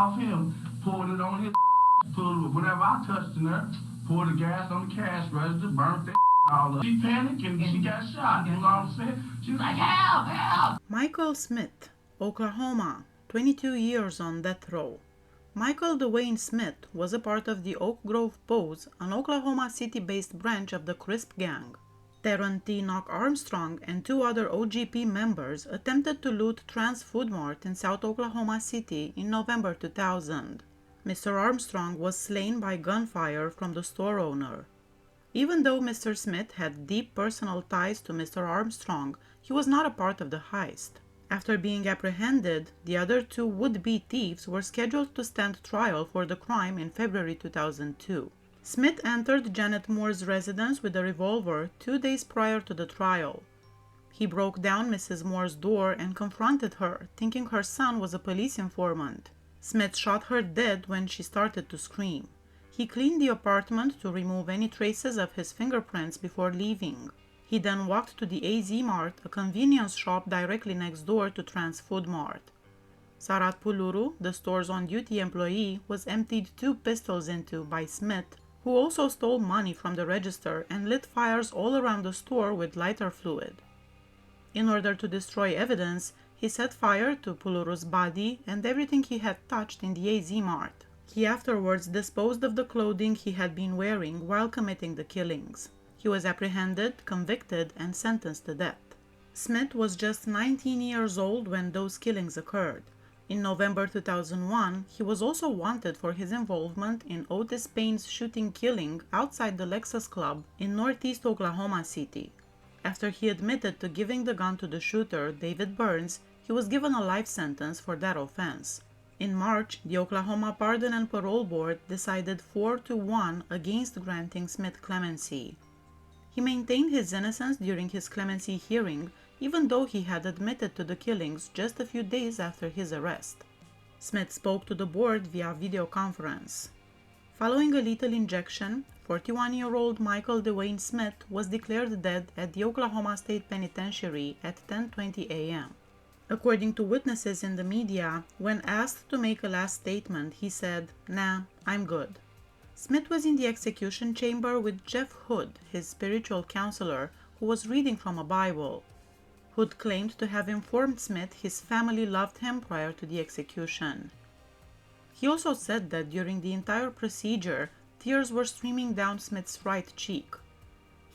off him, poured it on his pulled it whenever I touched her, poured the gas on the cash register, burnt that all up. She panicked and she got shot. You know what I'm saying? She was like, help, help. Michael Smith, Oklahoma, 22 years on death row. Michael Dewayne Smith was a part of the Oak Grove Bows, an Oklahoma City-based branch of the Crisp Gang. Teron T. Knock Armstrong and two other OGP members attempted to loot Trans Food Mart in South Oklahoma City in November 2000. Mr. Armstrong was slain by gunfire from the store owner. Even though Mr. Smith had deep personal ties to Mr. Armstrong, he was not a part of the heist. After being apprehended, the other two would-be thieves were scheduled to stand trial for the crime in February 2002. Smith entered Janet Moore's residence with a revolver 2 days prior to the trial. He broke down Mrs. Moore's door and confronted her, thinking her son was a police informant. Smith shot her dead when she started to scream. He cleaned the apartment to remove any traces of his fingerprints before leaving. He then walked to the AZ Mart, a convenience shop directly next door to Trans Food Mart. Sarat Puluru, the store's on-duty employee, was emptied 2 pistols into by Smith, who also stole money from the register and lit fires all around the store with lighter fluid. In order to destroy evidence, he set fire to Puluru's body and everything he had touched in the AZ Mart. He afterwards disposed of the clothing he had been wearing while committing the killings. He was apprehended, convicted, and sentenced to death. Smith was just 19 years old when those killings occurred. In November 2001, he was also wanted for his involvement in Otis Payne's shooting killing outside the Lexus Club in northeast Oklahoma City. After he admitted to giving the gun to the shooter, David Burns, he was given a life sentence for that offense. In March, the Oklahoma Pardon and Parole Board decided 4-1 against granting Smith clemency. He maintained his innocence during his clemency hearing, even though he had admitted to the killings just a few days after his arrest. Smith spoke to the board via video conference. Following a lethal injection, 41-year-old Michael Dewayne Smith was declared dead at the Oklahoma State Penitentiary at 10:20 a.m. According to witnesses in the media, when asked to make a last statement, he said, "Nah, I'm good." Smith was in the execution chamber with Jeff Hood, his spiritual counselor, who was reading from a Bible. Hood claimed to have informed Smith his family loved him prior to the execution. He also said that during the entire procedure, tears were streaming down Smith's right cheek.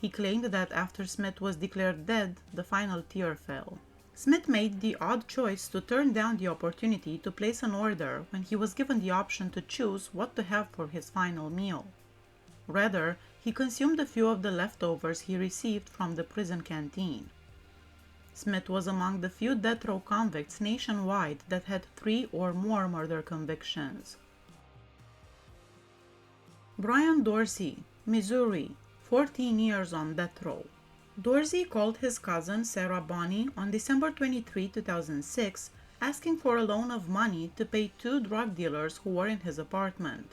He claimed that after Smith was declared dead, the final tear fell. Smith made the odd choice to turn down the opportunity to place an order when he was given the option to choose what to have for his final meal. Rather, he consumed a few of the leftovers he received from the prison canteen. Smith was among the few death row convicts nationwide that had 3 or more murder convictions. Brian Dorsey, Missouri, 14 years on death row. Dorsey called his cousin Sarah Bonney on December 23, 2006, asking for a loan of money to pay 2 drug dealers who were in his apartment.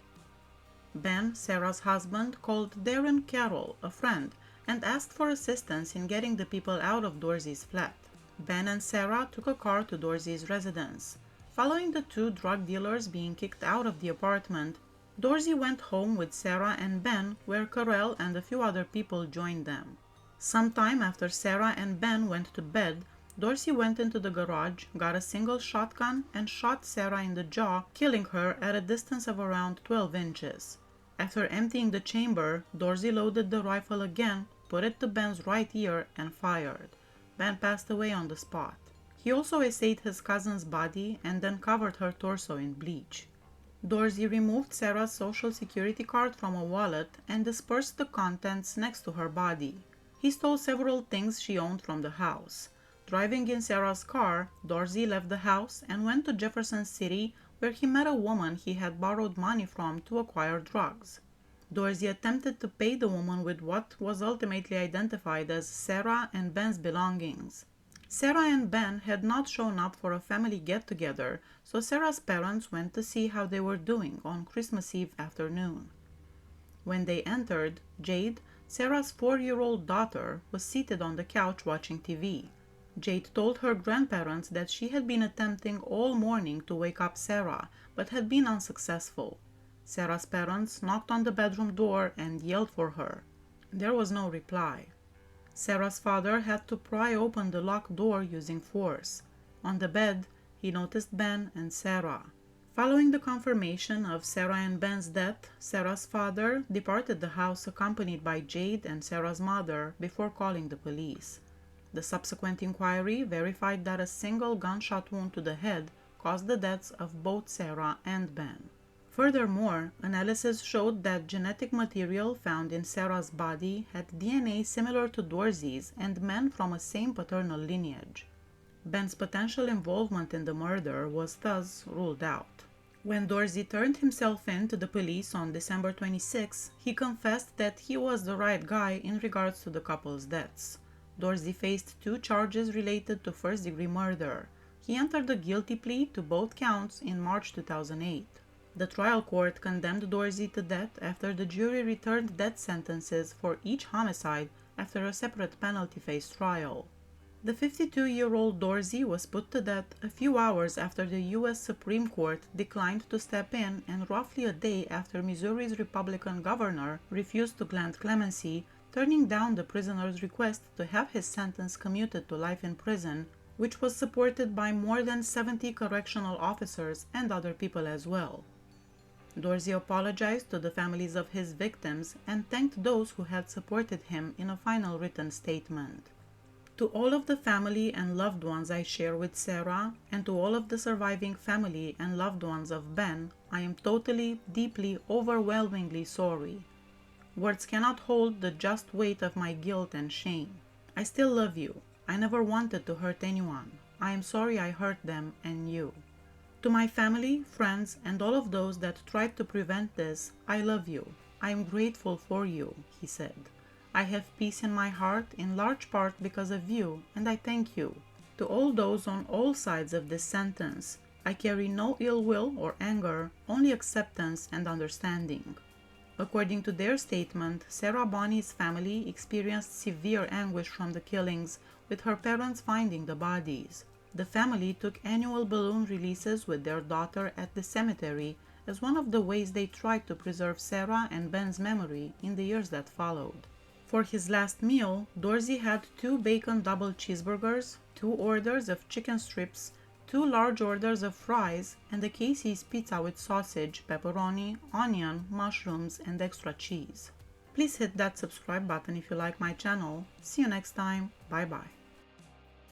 Ben, Sarah's husband, called Darren Carroll, a friend, and asked for assistance in getting the people out of Dorsey's flat. Ben and Sarah took a car to Dorsey's residence. Following the 2 drug dealers being kicked out of the apartment, Dorsey went home with Sarah and Ben, where Carell and a few other people joined them. Sometime after Sarah and Ben went to bed, Dorsey went into the garage, got a single shotgun, and shot Sarah in the jaw, killing her at a distance of around 12 inches. After emptying the chamber, Dorsey loaded the rifle again, put it to Ben's right ear, and fired. Ben passed away on the spot. He also essayed his cousin's body and then covered her torso in bleach. Dorsey removed Sarah's social security card from a wallet and dispersed the contents next to her body. He stole several things she owned from the house. Driving in Sarah's car, Dorsey left the house and went to Jefferson City, where he met a woman he had borrowed money from to acquire drugs. Dorsey attempted to pay the woman with what was ultimately identified as Sarah and Ben's belongings. Sarah and Ben had not shown up for a family get-together, so Sarah's parents went to see how they were doing on Christmas Eve afternoon. When they entered, Jade, Sarah's 4-year-old daughter, was seated on the couch watching TV. Jade told her grandparents that she had been attempting all morning to wake up Sarah, but had been unsuccessful. Sarah's parents knocked on the bedroom door and yelled for her. There was no reply. Sarah's father had to pry open the locked door using force. On the bed, he noticed Ben and Sarah. Following the confirmation of Sarah and Ben's death, Sarah's father departed the house accompanied by Jade and Sarah's mother before calling the police. The subsequent inquiry verified that a single gunshot wound to the head caused the deaths of both Sarah and Ben. Furthermore, analysis showed that genetic material found in Sarah's body had DNA similar to Dorsey's and men from a same paternal lineage. Ben's potential involvement in the murder was thus ruled out. When Dorsey turned himself in to the police on December 26, he confessed that he was the right guy in regards to the couple's deaths. Dorsey faced 2 charges related to first-degree murder. He entered a guilty plea to both counts in March 2008. The trial court condemned Dorsey to death after the jury returned death sentences for each homicide after a separate penalty phase trial. The 52-year-old Dorsey was put to death a few hours after the U.S. Supreme Court declined to step in and roughly a day after Missouri's Republican governor refused to grant clemency, turning down the prisoner's request to have his sentence commuted to life in prison, which was supported by more than 70 correctional officers and other people as well. Dorsey apologized to the families of his victims and thanked those who had supported him in a final written statement. To all of the family and loved ones I share with Sarah, and to all of the surviving family and loved ones of Ben, I am totally, deeply, overwhelmingly sorry. Words cannot hold the just weight of my guilt and shame. I still love you. I never wanted to hurt anyone. I am sorry I hurt them and you. To my family, friends, and all of those that tried to prevent this, I love you. I am grateful for you, he said. I have peace in my heart in large part because of you, and I thank you. To all those on all sides of this sentence, I carry no ill will or anger, only acceptance and understanding. According to their statement, Sarah Bonney's family experienced severe anguish from the killings, with her parents finding the bodies. The family took annual balloon releases with their daughter at the cemetery as one of the ways they tried to preserve Sarah and Ben's memory in the years that followed. For his last meal, Dorsey had 2 bacon double cheeseburgers, 2 orders of chicken strips, 2 large orders of fries, and a Casey's pizza with sausage, pepperoni, onion, mushrooms, and extra cheese. Please hit that subscribe button if you like my channel. See you next time. Bye bye.